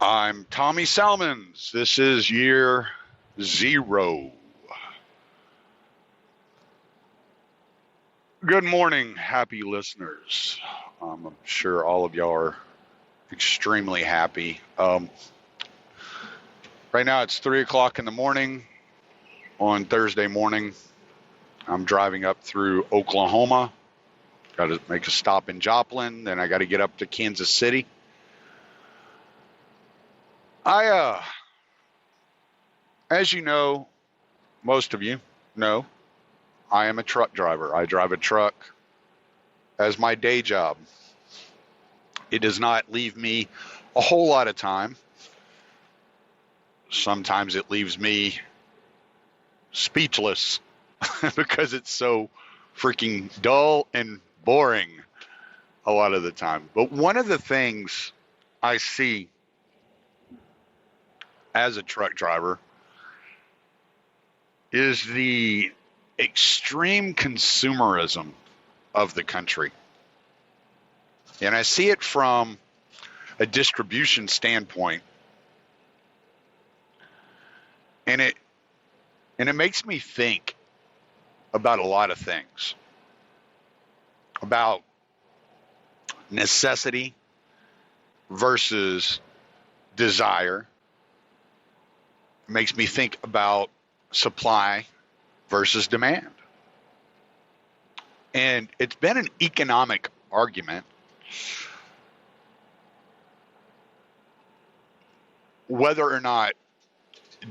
I'm Tommy Salmons. This is year 0. Good morning, happy listeners. I'm sure all of y'all are extremely happy. Right now it's 3 o'clock in the morning on Thursday morning. I'm driving up through Oklahoma. Got to make a stop in Joplin, then I got to get up to Kansas City. As you know, most of you know, I am a truck driver. I drive a truck as my day job. It does not leave me a whole lot of time. Sometimes it leaves me speechless because it's so freaking dull and boring a lot of the time. But one of the things I see as a truck driver is the extreme consumerism of the country. And I see it from a distribution standpoint. And it makes me think about a lot of things. About necessity versus desire. It makes me think about supply versus demand. And it's been an economic argument whether or not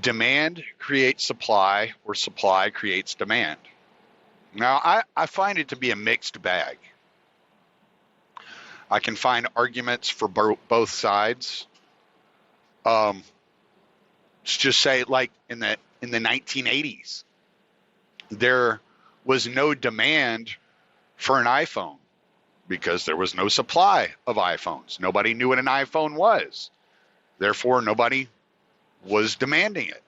demand creates supply or supply creates demand. Now, I find it to be a mixed bag. I can find arguments for both sides. Let's just say, like in the 1980s, there was no demand for an iPhone because there was no supply of iPhones. Nobody knew what an iPhone was. Therefore, nobody was demanding it.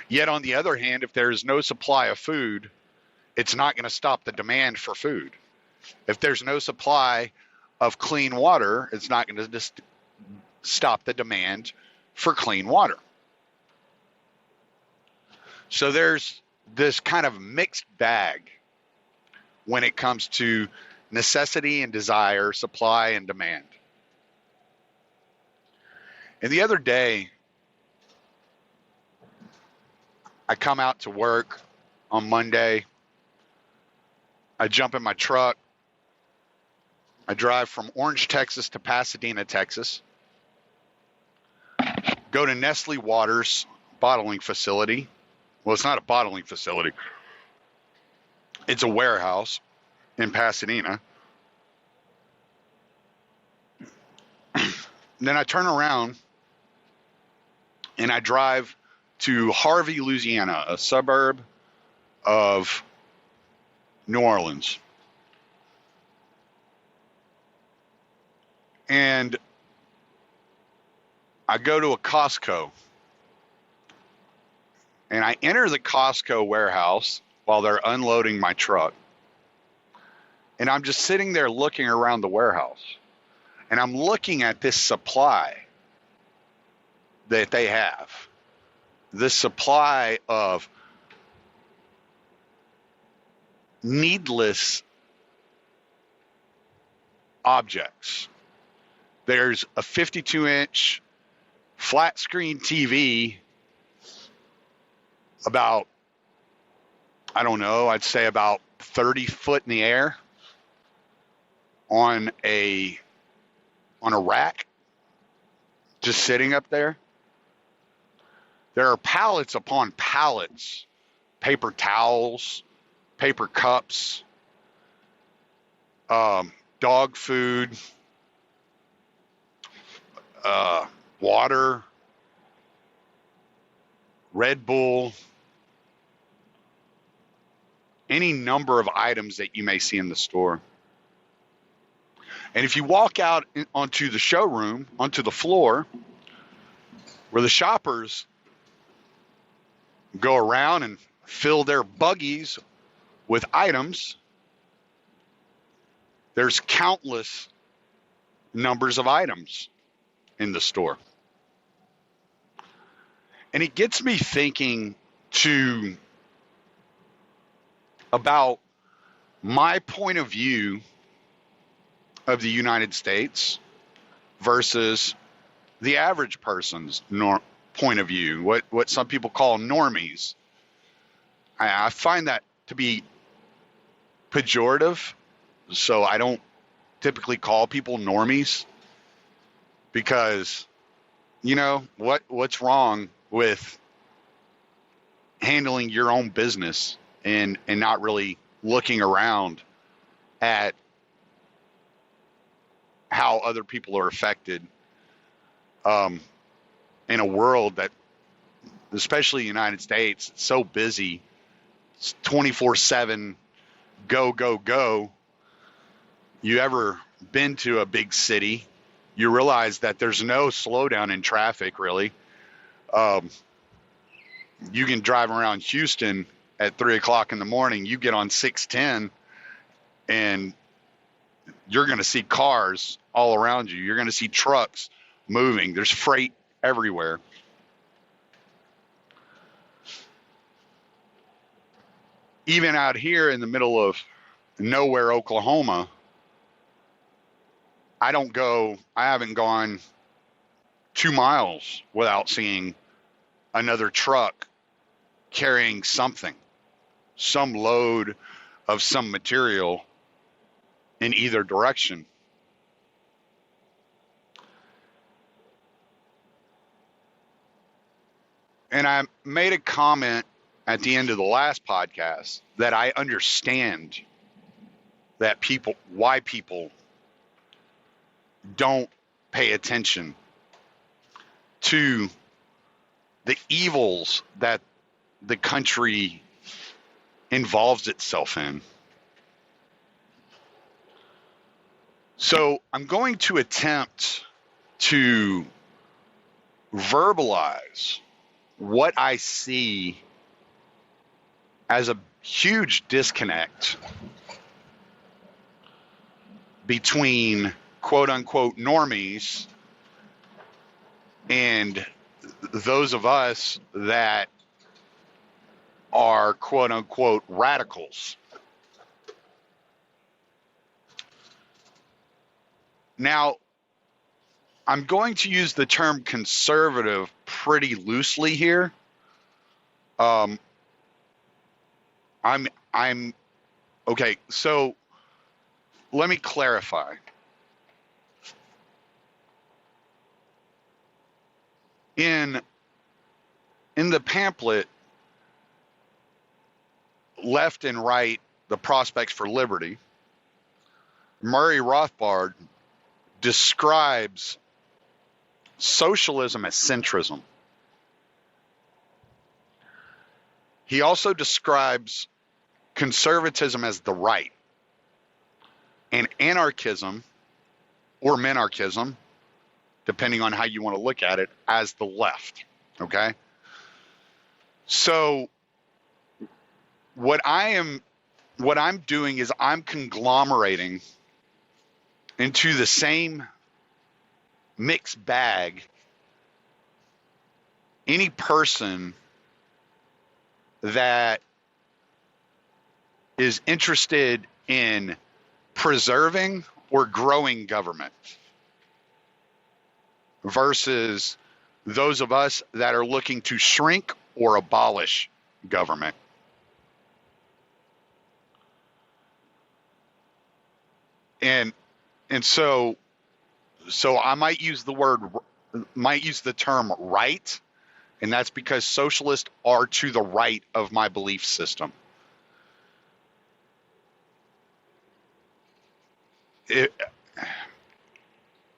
Yet, on the other hand, if there is no supply of food, it's not going to stop the demand for food. If there's no supply of clean water, it's not going to just stop the demand for clean water. So there's this kind of mixed bag when it comes to necessity and desire, supply and demand. And the other day, I come out to work on Monday. I jump in my truck. I drive from Orange, Texas to Pasadena, Texas. Go to Nestle Waters bottling facility. Well, it's not a bottling facility. It's a warehouse in Pasadena. Then I turn around and I drive to Harvey, Louisiana, a suburb of New Orleans. And I go to a Costco. And I enter the Costco warehouse while they're unloading my truck. And I'm just sitting there looking around the warehouse. And I'm looking at this supply that they have. This supply of needless objects. There's a 52-inch flat screen TV about, I don't know, I'd say about 30 foot in the air on a rack, just sitting up there. There are pallets upon pallets, paper towels, paper cups, dog food, water, Red Bull, any number of items that you may see in the store. And if you walk out onto the showroom, onto the floor, where the shoppers go around and fill their buggies with items, there's countless numbers of items in the store. And it gets me thinking about my point of view of the United States versus the average person's point of view, what some people call normies. I find that to be pejorative, so I don't typically call people normies, because what's wrong with handling your own business and not really looking around at how other people are affected in a world that, especially the United States, it's so busy. It's 24/7, go, go, go. You ever been to a big city, you realize that there's no slowdown in traffic, really. You can drive around Houston at 3 o'clock in the morning. You get on 610 and you're going to see cars all around you. You're going to see trucks moving. There's freight everywhere. Even out here in the middle of nowhere, Oklahoma, I haven't gone 2 miles without seeing another truck carrying something, some load of some material in either direction. And I made a comment at the end of the last podcast that I understand that why people don't pay attention to the evils that the country involves itself in. So I'm going to attempt to verbalize what I see as a huge disconnect between quote unquote normies and those of us that are quote unquote radicals. Now, I'm going to use the term conservative pretty loosely here. I'm okay. So let me clarify. In the pamphlet, Left and Right, The Prospects for Liberty, Murray Rothbard describes socialism as centrism. He also describes conservatism as the right, and anarchism or minarchism, depending on how you want to look at it, as the left. Okay? So what I'm doing is I'm conglomerating into the same mixed bag any person that is interested in preserving or growing government versus those of us that are looking to shrink or abolish government. And so I might use the term right, and that's because socialists are to the right of my belief system.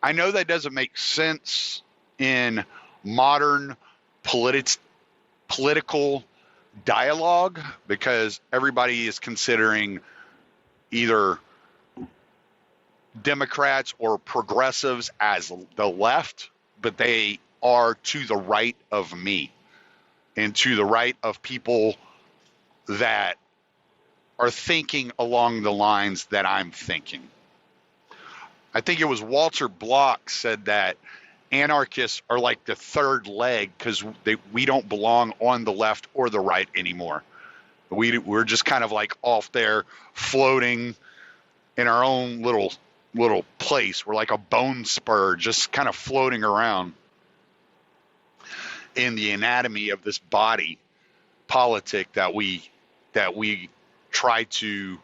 I know that doesn't make sense in modern political dialogue, because everybody is considering either Democrats or progressives as the left, but they are to the right of me and to the right of people that are thinking along the lines that I'm thinking. I think it was Walter Block said that anarchists are like the third leg because we don't belong on the left or the right anymore. We're just kind of like off there floating in our own little place. We're like a bone spur just kind of floating around in the anatomy of this body politic that we try to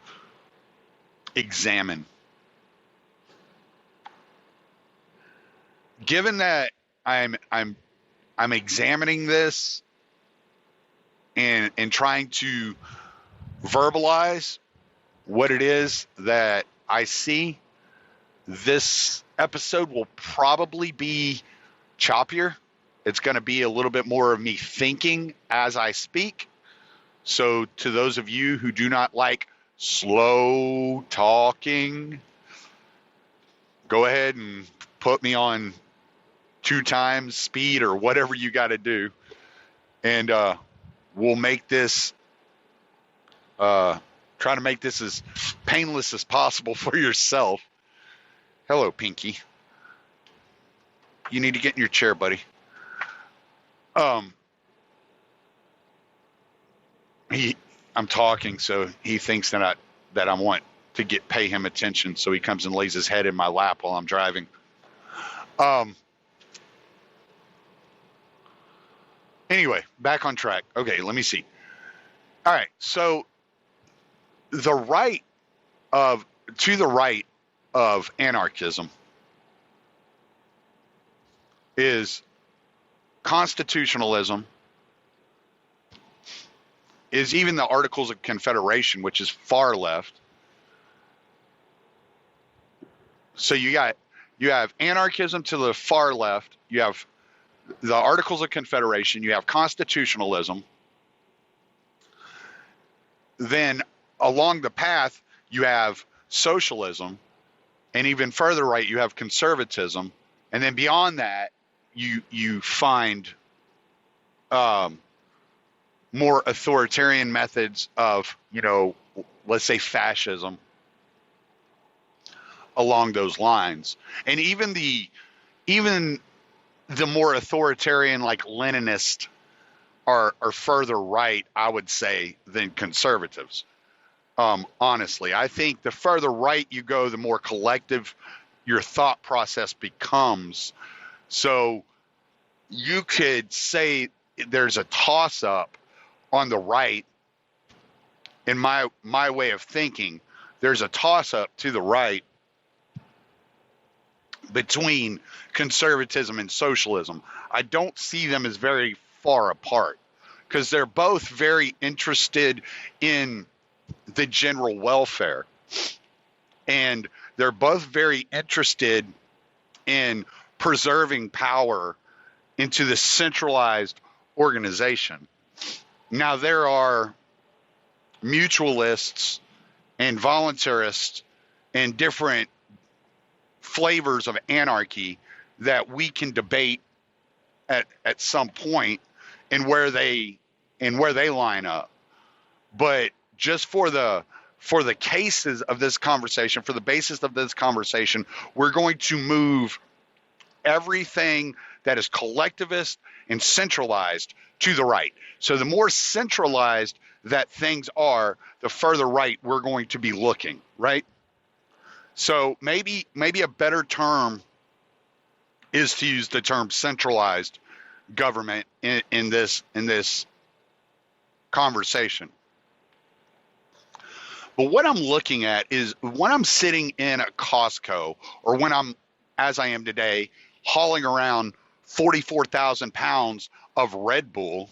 examine. Given that I'm examining this and trying to verbalize what it is that I see, this episode will probably be choppier. It's going to be a little bit more of me thinking as I speak. So to those of you who do not like slow talking, go ahead and put me on 2 times speed or whatever you got to do. And we'll make this, try to make this as painless as possible for yourself. Hello, Pinky. You need to get in your chair, buddy. I'm talking, so he thinks that I want to pay him attention. So he comes and lays his head in my lap while I'm driving. Anyway, back on track. Okay, let me see. All right, so to the right of anarchism is constitutionalism, is even the Articles of Confederation, which is far left. So you have anarchism to the far left, you have the Articles of Confederation, you have constitutionalism. Then along the path, you have socialism, and even further right, you have conservatism. And then beyond that, you find more authoritarian methods of, let's say fascism along those lines. And even the more authoritarian, like Leninist, are further right, I would say, than conservatives. Honestly, I think the further right you go, the more collective your thought process becomes. So you could say there's a toss-up on the right. In my way of thinking, there's a toss-up to the right between conservatism and socialism. I don't see them as very far apart because they're both very interested in the general welfare, and they're both very interested in preserving power into the centralized organization. Now, there are mutualists and voluntarists and different flavors of anarchy that we can debate at some point and where they line up. But just for the cases of this conversation, for the basis of this conversation, we're going to move everything that is collectivist and centralized to the right. So the more centralized that things are, the further right we're going to be looking, right? So maybe a better term is to use the term centralized government in this conversation. But what I'm looking at is when I'm sitting in a Costco, or when I'm, as I am today, hauling around 44,000 pounds of Red Bull,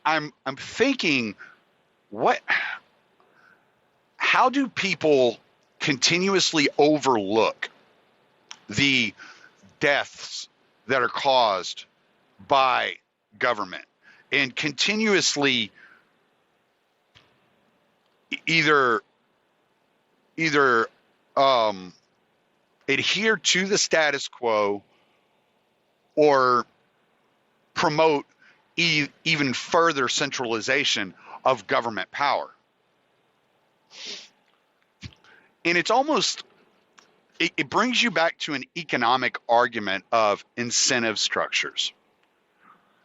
I'm thinking, how do people continuously overlook the deaths that are caused by government and continuously either adhere to the status quo or promote even further centralization of government power? And it's almost it brings you back to an economic argument of incentive structures.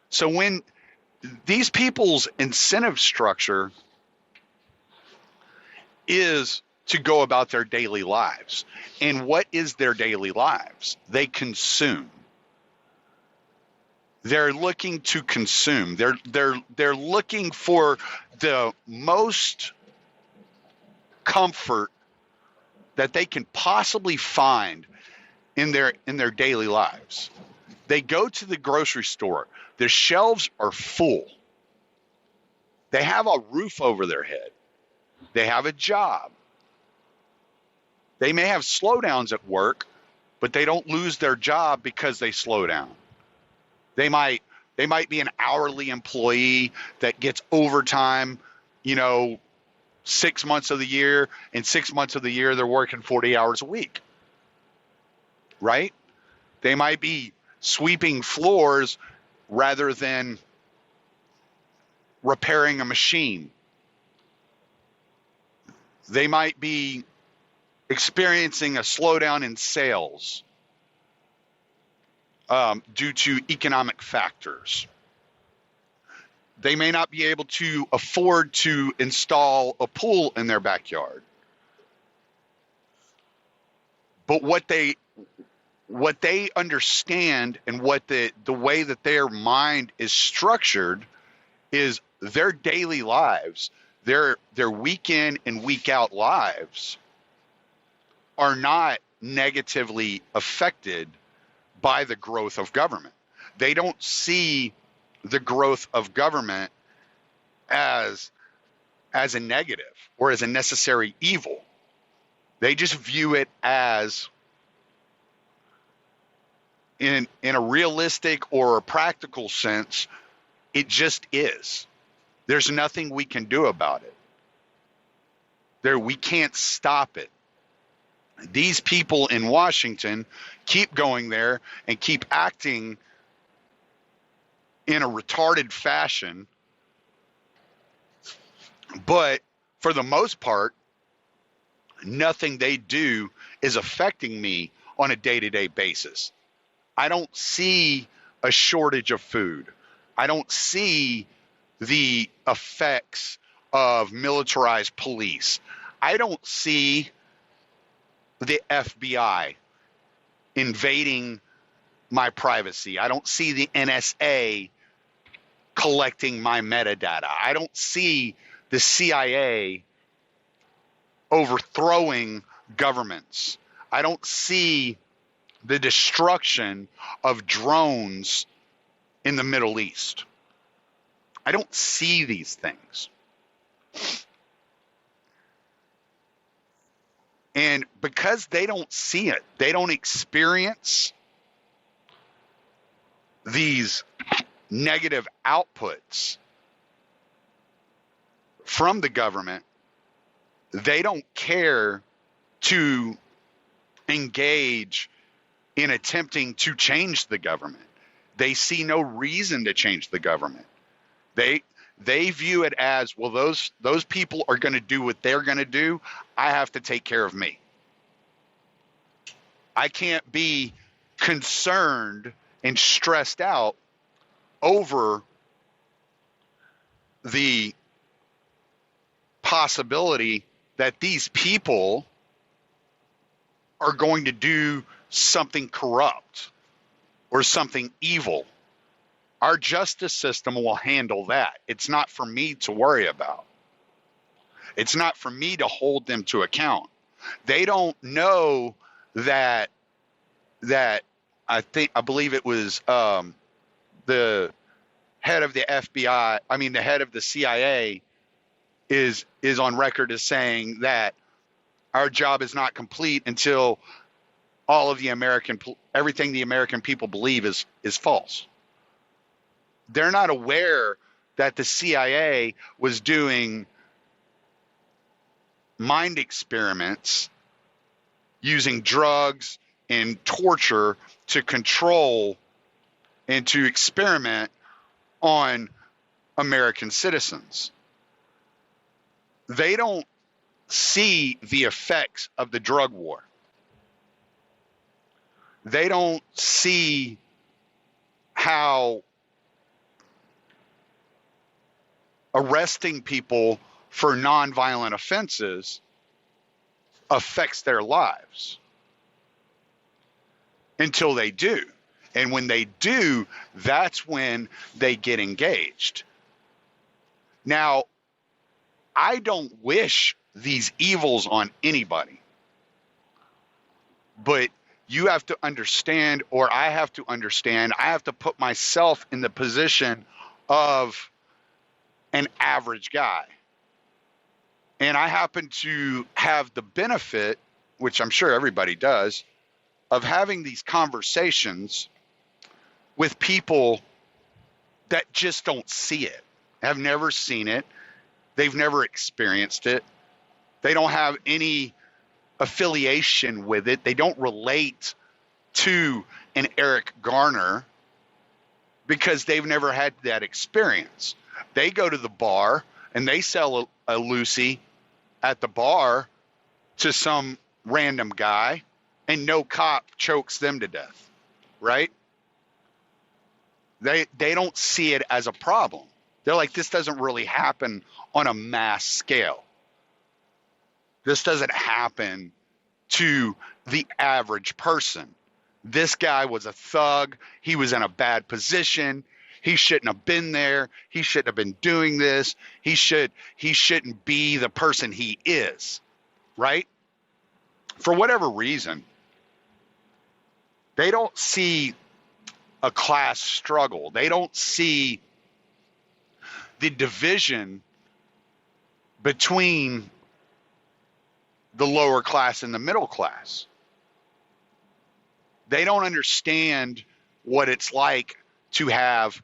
So when these people's incentive structure is to go about their daily lives. And what is their daily lives? They consume. They're looking to consume. They're looking for the most comfort that they can possibly find in their daily lives. They go to the grocery store. Their shelves are full. They have a roof over their head. They have a job. They may have slowdowns at work, but they don't lose their job because they slow down. They might be an hourly employee that gets overtime, 6 months of the year, and 6 months of the year they're working 40 hours a week. Right? They might be sweeping floors rather than repairing a machine. They might be experiencing a slowdown in sales due to economic factors. They may not be able to afford to install a pool in their backyard. But what they understand and what the way that their mind is structured is their daily lives, their week in and week out lives are not negatively affected by the growth of government. They don't see the growth of government as a negative or as a necessary evil. They just view it as in a realistic or a practical sense, it just is. There's nothing we can do about it. We can't stop it. These people in Washington keep going there and keep acting in a retarded fashion. But for the most part, nothing they do is affecting me on a day-to-day basis. I don't see a shortage of food. I don't see the effects of militarized police. I don't see the FBI invading my privacy. I don't see the NSA collecting my metadata. I don't see the CIA overthrowing governments. I don't see the destruction of drones in the Middle East. I don't see these things. And because they don't see it, they don't experience these negative outputs from the government, they don't care to engage in attempting to change the government. They see no reason to change the government. They view it as, well, those people are going to do what they're going to do. I have to take care of me. I can't be concerned and stressed out over the possibility that these people are going to do something corrupt or something evil. Our justice system will handle that. It's not for me to worry about. It's not for me to hold them to account. They don't know that I believe it was the head of the FBI, the head of the CIA is on record as saying that our job is not complete until all of everything the American people believe is false. They're not aware that the CIA was doing mind experiments using drugs and torture to control and to experiment on American citizens. They don't see the effects of the drug war. They don't see how arresting people for nonviolent offenses affects their lives until they do. And when they do, that's when they get engaged. Now, I don't wish these evils on anybody, but you have to understand, or I have to understand, I have to put myself in the position of an average guy. And I happen to have the benefit, which I'm sure everybody does, of having these conversations with people that just don't see it, have never seen it, they've never experienced it, they don't have any affiliation with it, they don't relate to an Eric Garner because they've never had that experience. They go to the bar and they sell a Lucy at the bar to some random guy, and no cop chokes them to death, right? They don't see it as a problem. They're like, this doesn't really happen on a mass scale. This doesn't happen to the average person. This guy was a thug. He was in a bad position. He shouldn't have been there. He shouldn't have been doing this. He shouldn't be the person he is, right? For whatever reason, they don't see a class struggle. They don't see the division between the lower class and the middle class. They don't understand what it's like to have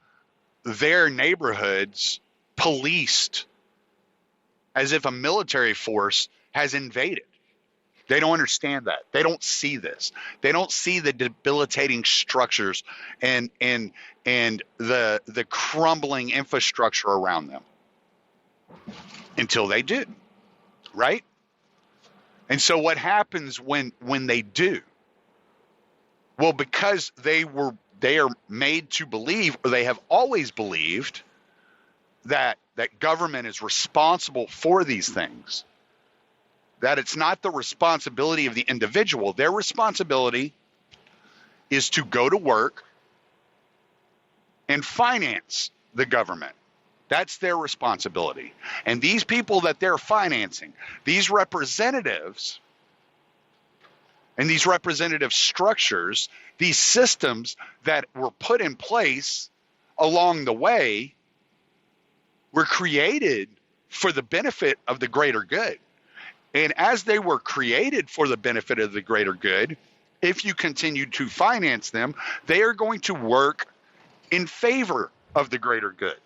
their neighborhoods policed as if a military force has invaded. They don't understand that. They don't see this. They don't see the debilitating structures and the crumbling infrastructure around them until they do, right? And so what happens when they do? Well, because they are made to believe, or they have always believed, that government is responsible for these things, that it's not the responsibility of the individual. Their responsibility is to go to work and finance the government. That's their responsibility. And these people that they're financing, these representatives and these representative structures, these systems that were put in place along the way, were created for the benefit of the greater good. And as they were created for the benefit of the greater good, if you continue to finance them, they are going to work in favor of the greater good,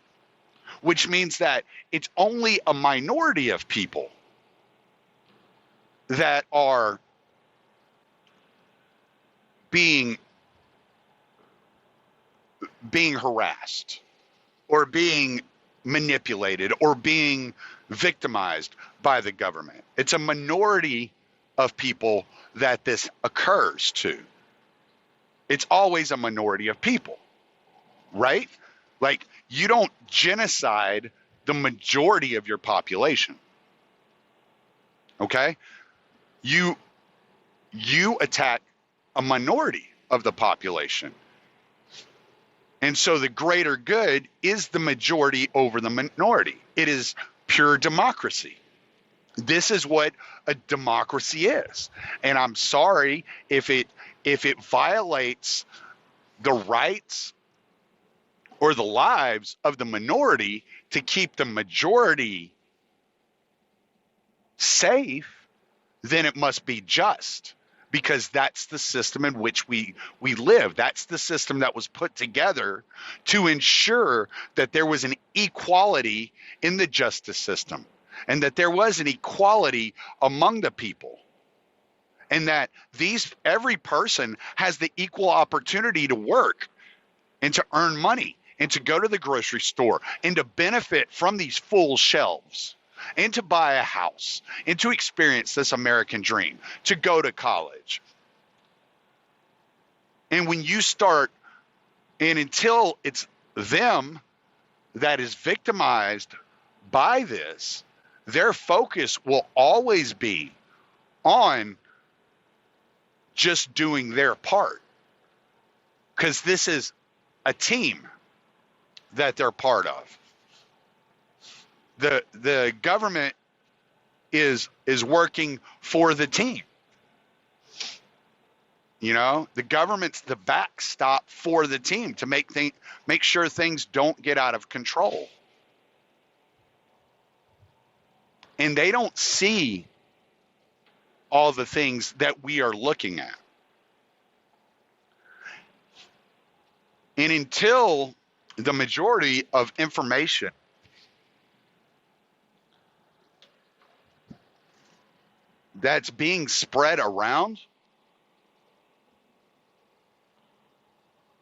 which means that it's only a minority of people that are being harassed or being manipulated or being victimized by the government. It's a minority of people that this occurs to. It's always a minority of people, right? Like, you don't genocide the majority of your population. Okay? You attack a minority of the population. And so the greater good is the majority over the minority. It is pure democracy. This is what a democracy is. And I'm sorry if it violates the rights or the lives of the minority to keep the majority safe, then it must be just, because that's the system in which we live. That's the system that was put together to ensure that there was an equality in the justice system, and that there was an equality among the people, and that every person has the equal opportunity to work and to earn money and to go to the grocery store and to benefit from these full shelves and to buy a house and to experience this American dream, to go to college. And when you start, and until it's them that is victimized by this, their focus will always be on just doing their part, because this is a team that they're part of. The government is working for the team. You know, the government's the backstop for the team to make sure things don't get out of control. And they don't see all the things that we are looking at. And until the majority of information that's being spread around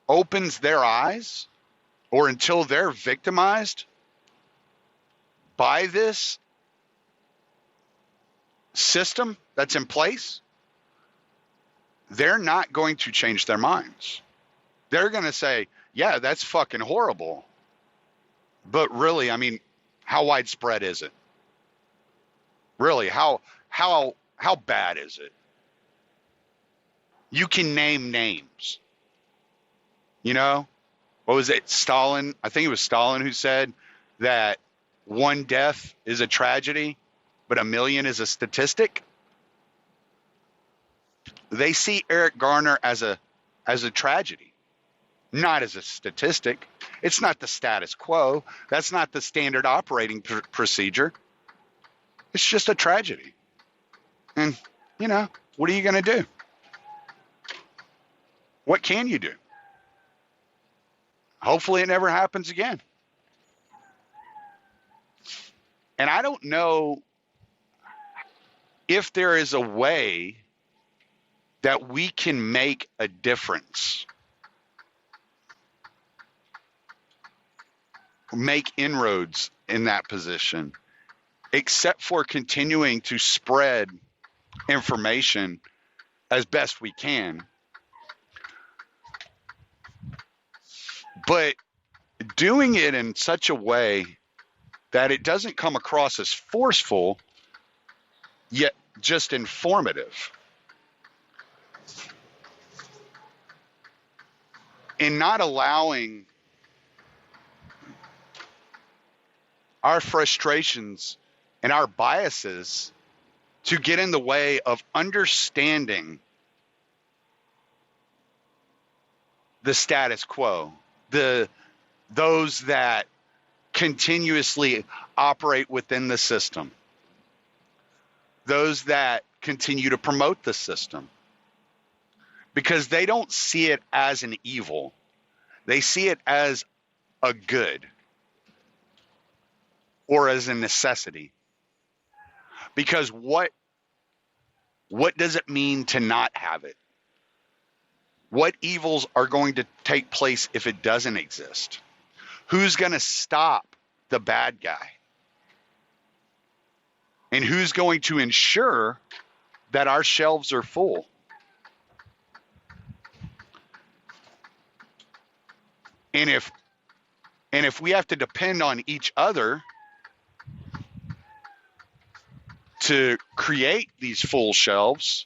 opens their eyes, or until they're victimized by this system that's in place, they're not going to change their minds. They're going to say, yeah, that's fucking horrible. But really, I mean, how widespread is it? Really, how bad is it? You can name names. You know, what was it? Stalin, I think it was Stalin who said that one death is a tragedy, but a million is a statistic. They see Eric Garner as a tragedy, not as a statistic. It's not the status quo. That's not the standard operating procedure. It's just a tragedy. And, you know, what are you going to do? What can you do? Hopefully it never happens again. And I don't know if there is a way that we can make a difference, make inroads in that position, except for continuing to spread information as best we can. But doing it in such a way that it doesn't come across as forceful, yet just informative. And not allowing our frustrations and our biases to get in the way of understanding the status quo, those that continuously operate within the system, those that continue to promote the system, because they don't see it as an evil. They see it as a good or as a necessity. Because what does it mean to not have it? What evils are going to take place if it doesn't exist? Who's going to stop the bad guy? And who's going to ensure that our shelves are full? And if we have to depend on each other to create these full shelves,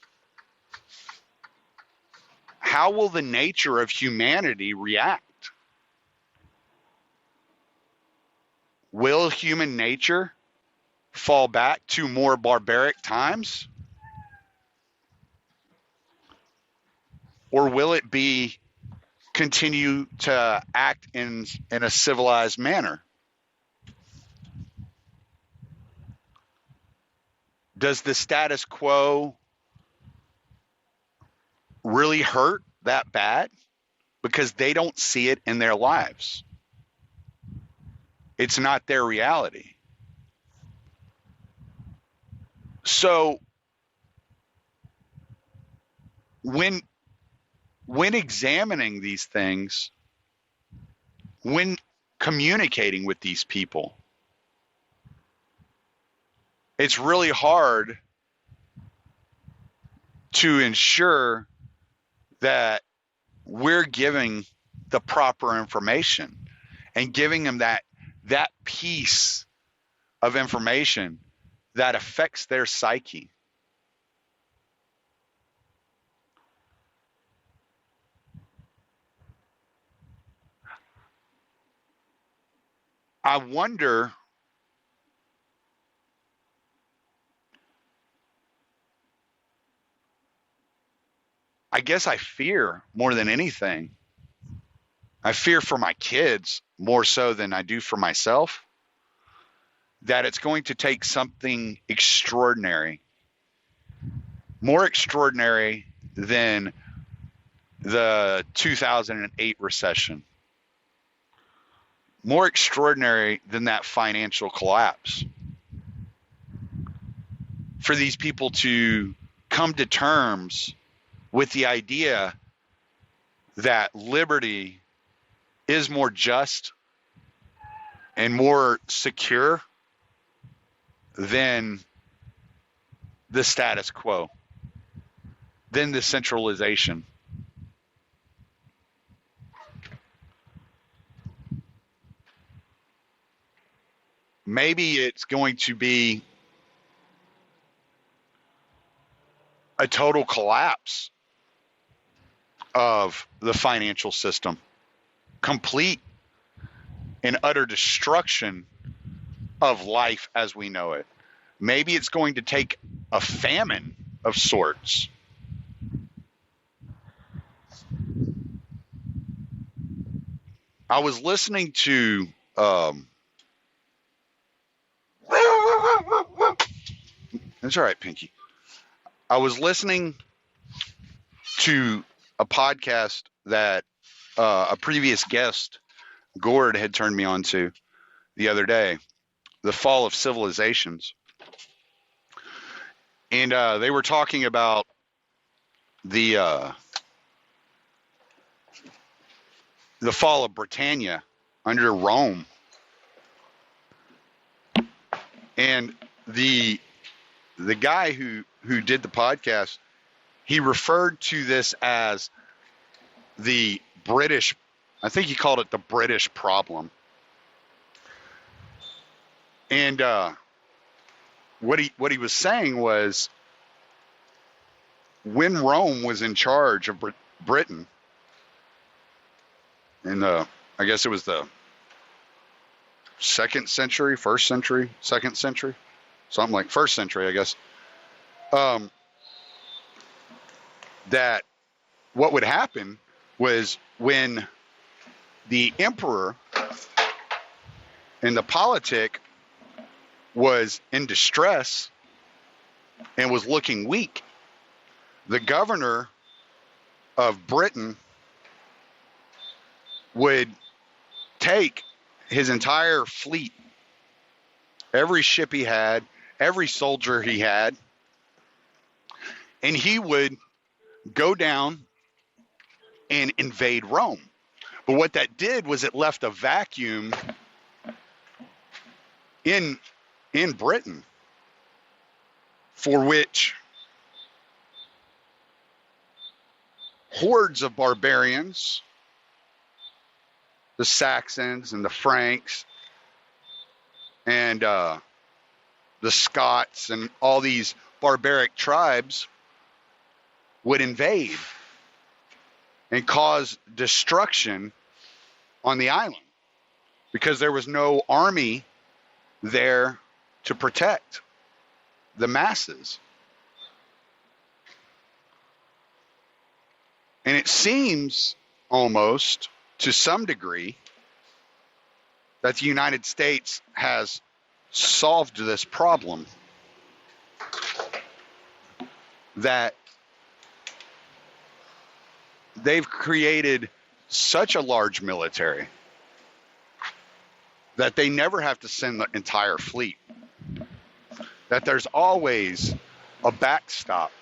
how will the nature of humanity react? Will human nature fall back to more barbaric times? Or will it be continue to act in a civilized manner? Does the status quo really hurt that bad? Because they don't see it in their lives. It's not their reality. So when examining these things, when communicating with these people, it's really hard to ensure that we're giving the proper information and giving them that piece of information that affects their psyche. I wonder, I guess I fear more than anything. I fear for my kids more so than I do for myself, that it's going to take something extraordinary, more extraordinary than the 2008 recession, more extraordinary than that financial collapse, for these people to come to terms with the idea that liberty is more just and more secure than the status quo, than the centralization. Maybe it's going to be a total collapse of the financial system, complete and utter destruction of life as we know it. Maybe it's going to take a famine of sorts. I was listening to that's all right, Pinky. I was listening to a podcast that a previous guest, Gord, had turned me on to the other day, The Fall of Civilizations. And they were talking about the fall of Britannia under Rome. And the guy who did the podcast, he referred to this as the British, I think he called it the British problem. And what he was saying was, when Rome was in charge of Britain, in the, I guess it was the 2nd century, 1st century, 2nd century, something like 1st century, I guess. That what would happen was, when the emperor and the politic was in distress and was looking weak, the governor of Britain would take his entire fleet, every ship he had, every soldier he had, and he would go down and invade Rome. But what that did was it left a vacuum in Britain, for which hordes of barbarians, the Saxons and the Franks and the Scots and all these barbaric tribes, would invade and cause destruction on the island, because there was no army there to protect the masses. And it seems almost, to some degree, that the United States has solved this problem. That they've created such a large military that they never have to send the entire fleet. That there's always a backstop.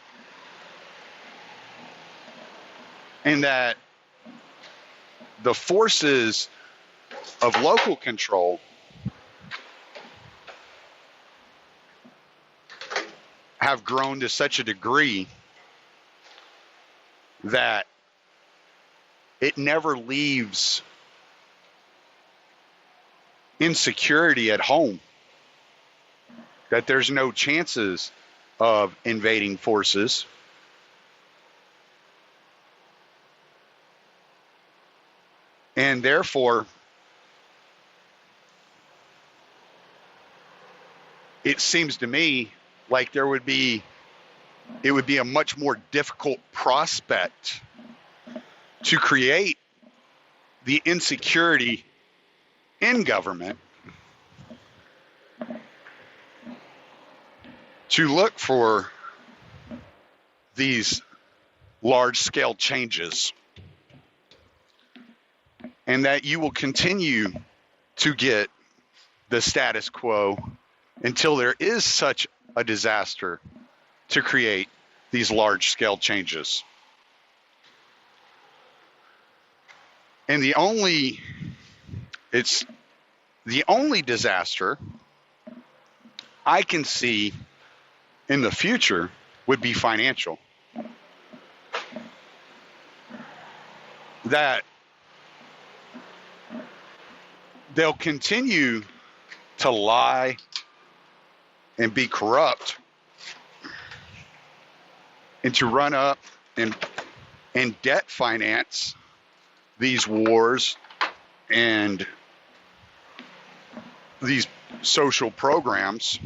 And that the forces of local control have grown to such a degree that it never leaves insecurity at home, that there's no chances of invading forces. And therefore, it seems to me like it would be a much more difficult prospect to create the insecurity in government to look for these large-scale changes, and that you will continue to get the status quo until there is such a disaster to create these large-scale changes. And the only disaster I can see in the future would be financial. That they'll continue to lie and be corrupt and to run up and debt finance these wars and these social programs,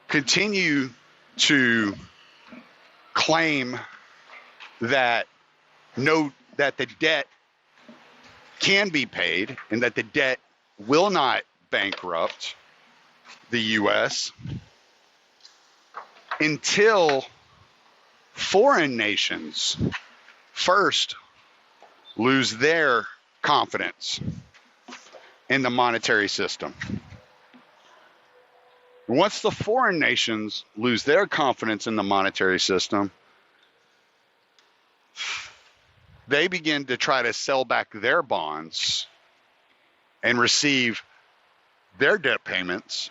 continue to claim that the debt can be paid and that the debt will not bankrupt the U.S. until foreign nations first lose their confidence in the monetary system. Once the foreign nations lose their confidence in the monetary system, they begin to try to sell back their bonds and receive their debt payments.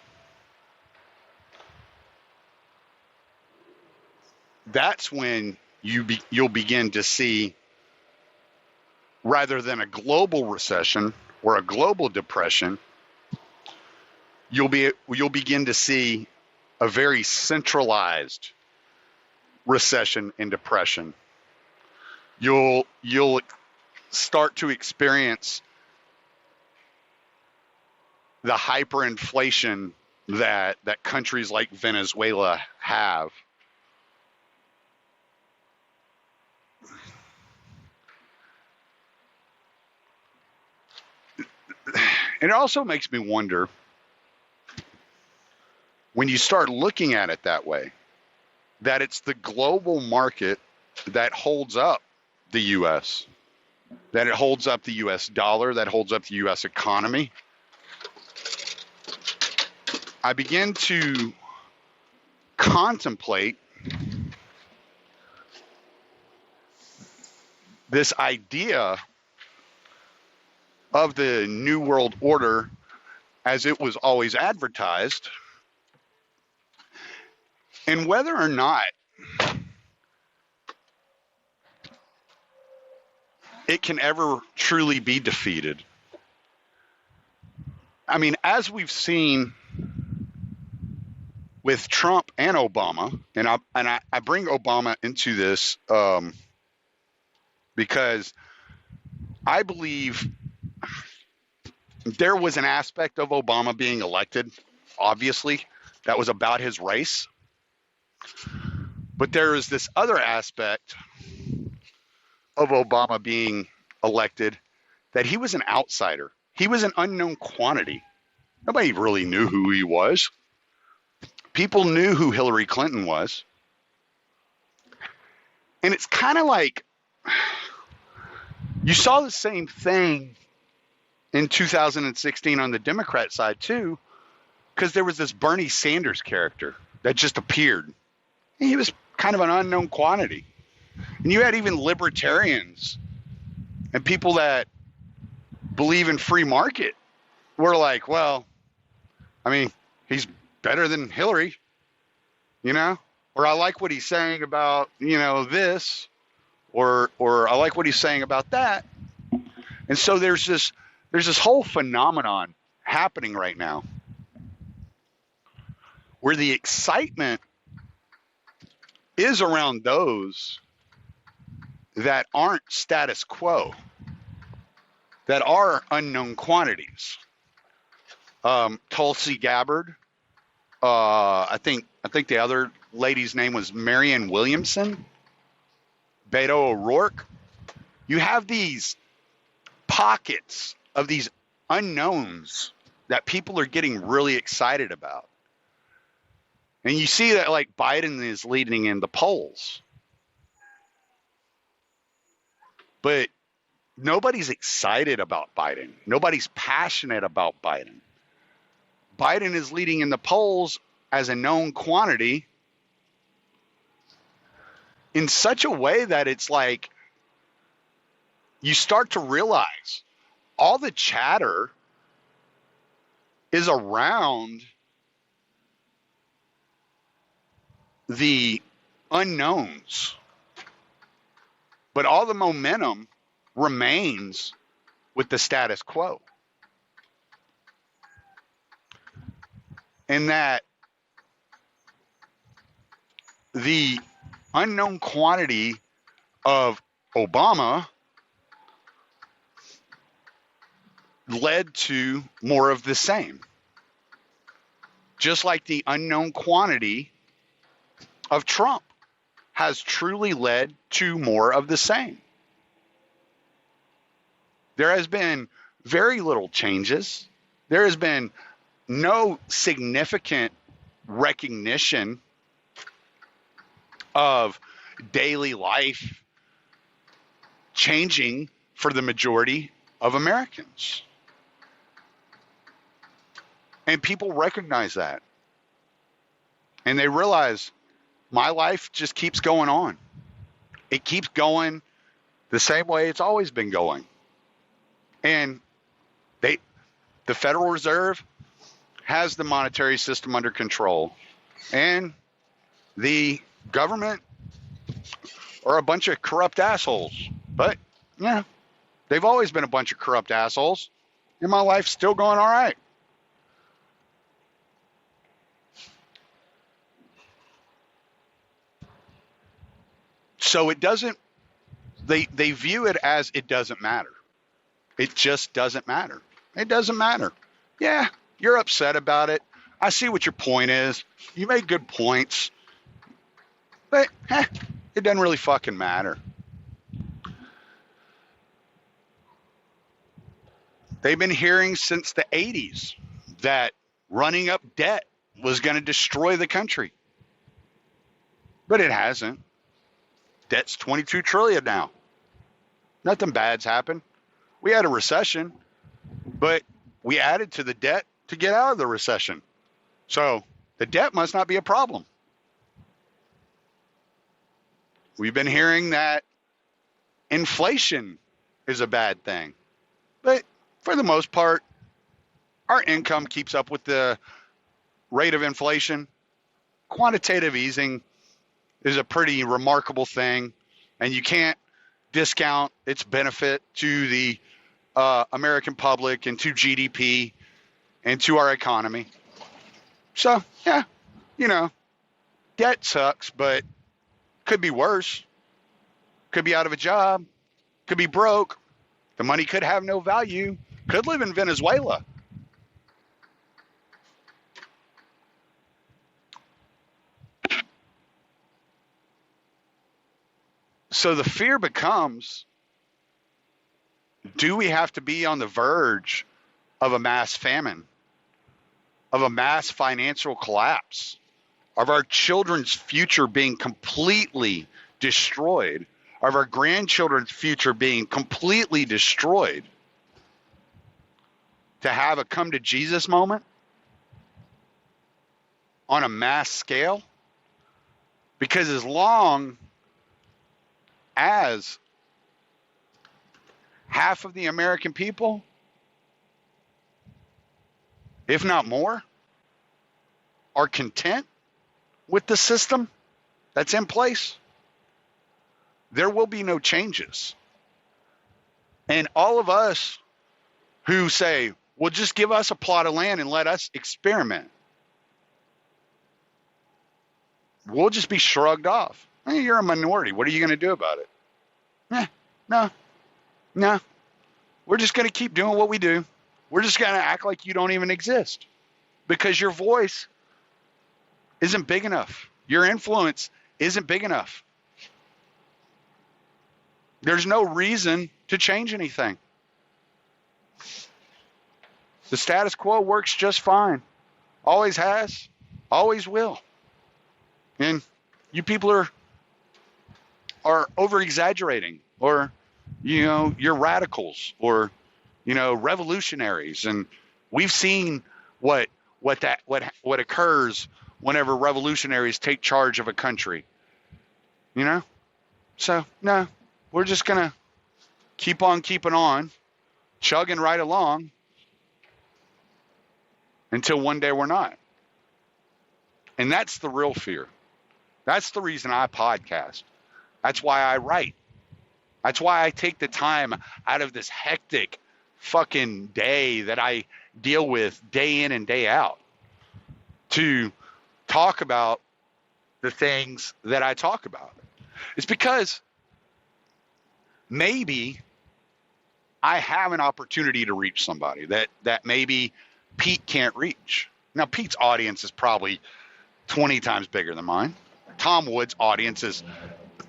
That's when you'll begin to see, rather than a global recession or a global depression, you'll begin to see a very centralized recession and depression. You'll start to experience the hyperinflation that countries like Venezuela have. It also makes me wonder, when you start looking at it that way, that it's the global market that holds up the U.S., that it holds up the U.S. dollar, that holds up the U.S. economy. I begin to contemplate this idea of the New World Order as it was always advertised, and whether or not it can ever truly be defeated. I mean, as we've seen with Trump and Obama, and I bring Obama into this because I believe there was an aspect of Obama being elected, obviously, that was about his race. But there is this other aspect of Obama being elected, that he was an outsider. He was an unknown quantity. Nobody really knew who he was. People knew who Hillary Clinton was. And it's kind of like you saw the same thing in 2016 on the Democrat side too, because there was this Bernie Sanders character that just appeared. He was kind of an unknown quantity. And you had even libertarians and people that believe in free market were like, well, I mean, he's better than Hillary, you know? Or I like what he's saying about, you know, this, or I like what he's saying about that. And so there's this whole phenomenon happening right now where the excitement is around those that aren't status quo, that are unknown quantities. Tulsi Gabbard, I think the other lady's name was Marianne Williamson, Beto O'Rourke. You have these pockets of these unknowns that people are getting really excited about. And you see that like Biden is leading in the polls. But nobody's excited about Biden. Nobody's passionate about Biden. Biden is leading in the polls as a known quantity in such a way that it's like you start to realize all the chatter is around the unknowns, but all the momentum remains with the status quo. And that the unknown quantity of Obama led to more of the same. Just like the unknown quantity of Trump has truly led to more of the same. There has been very little changes. There has been no significant recognition of daily life changing for the majority of Americans. And people recognize that. And they realize my life just keeps going on. It keeps going the same way it's always been going. And the Federal Reserve has the monetary system under control. And the government are a bunch of corrupt assholes. But, yeah, they've always been a bunch of corrupt assholes. And my life's still going all right. So it doesn't, they view it as it doesn't matter. It just doesn't matter. It doesn't matter. Yeah, you're upset about it. I see what your point is. You make good points. But it doesn't really fucking matter. They've been hearing since the 80s that running up debt was going to destroy the country. But it hasn't. Debt's $22 trillion now. Nothing bad's happened. We had a recession, but we added to the debt to get out of the recession. So the debt must not be a problem. We've been hearing that inflation is a bad thing. But for the most part, our income keeps up with the rate of inflation. Quantitative easing is a pretty remarkable thing, and you can't discount its benefit to the American public and to GDP and to our economy. So, yeah, debt sucks, but could be worse. Could be out of a job. Could be broke. The money could have no value. Could live in Venezuela. So the fear becomes, do we have to be on the verge of a mass famine, of a mass financial collapse, of our children's future being completely destroyed, of our grandchildren's future being completely destroyed, to have a come to Jesus moment on a mass scale? Because as long as half of the American people, if not more, are content with the system that's in place, there will be no changes. And all of us who say, well, just give us a plot of land and let us experiment, we'll just be shrugged off. Hey, you're a minority. What are you going to do about it? No. We're just going to keep doing what we do. We're just going to act like you don't even exist because your voice isn't big enough. Your influence isn't big enough. There's no reason to change anything. The status quo works just fine. Always has, always will. And you people are over exaggerating, or you're radicals, or revolutionaries. And we've seen what occurs whenever revolutionaries take charge of a country. So no, we're just gonna keep on keeping on, chugging right along until one day we're not. And that's the real fear. That's the reason I podcast. That's why I write. That's why I take the time out of this hectic fucking day that I deal with day in and day out to talk about the things that I talk about. It's because maybe I have an opportunity to reach somebody that maybe Pete can't reach. Now, Pete's audience is probably 20 times bigger than mine. Tom Wood's audience is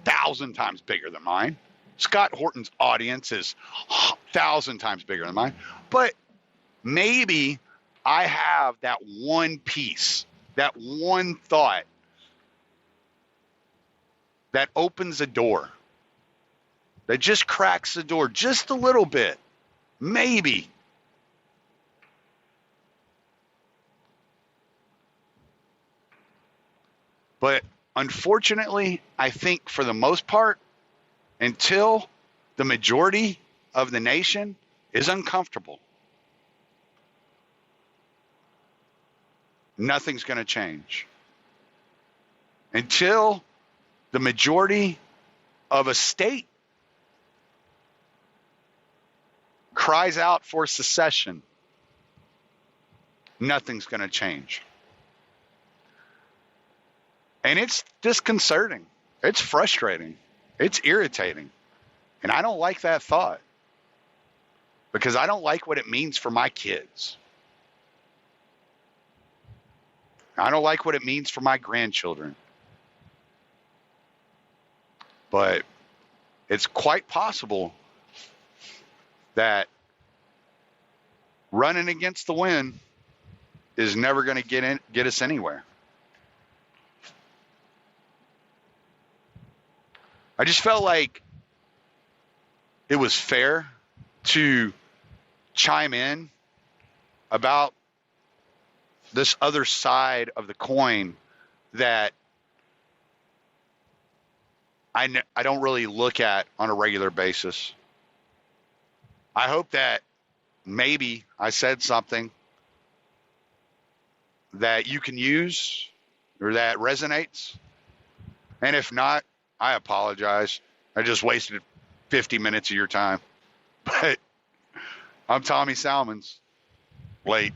1,000 times bigger than mine. Scott Horton's audience is 1,000 times bigger than mine. But maybe I have that one piece, that one thought that opens a door, that just cracks the door just a little bit. Maybe. But unfortunately, I think for the most part, until the majority of the nation is uncomfortable, nothing's going to change. Until the majority of a state cries out for secession, nothing's going to change. And it's disconcerting. It's frustrating. It's irritating. And I don't like that thought because I don't like what it means for my kids. I don't like what it means for my grandchildren. But it's quite possible that running against the wind is never going to get us anywhere. I just felt like it was fair to chime in about this other side of the coin that I don't really look at on a regular basis. I hope that maybe I said something that you can use or that resonates. And if not, I apologize. I just wasted 50 minutes of your time. But I'm Tommy Salmons. Late.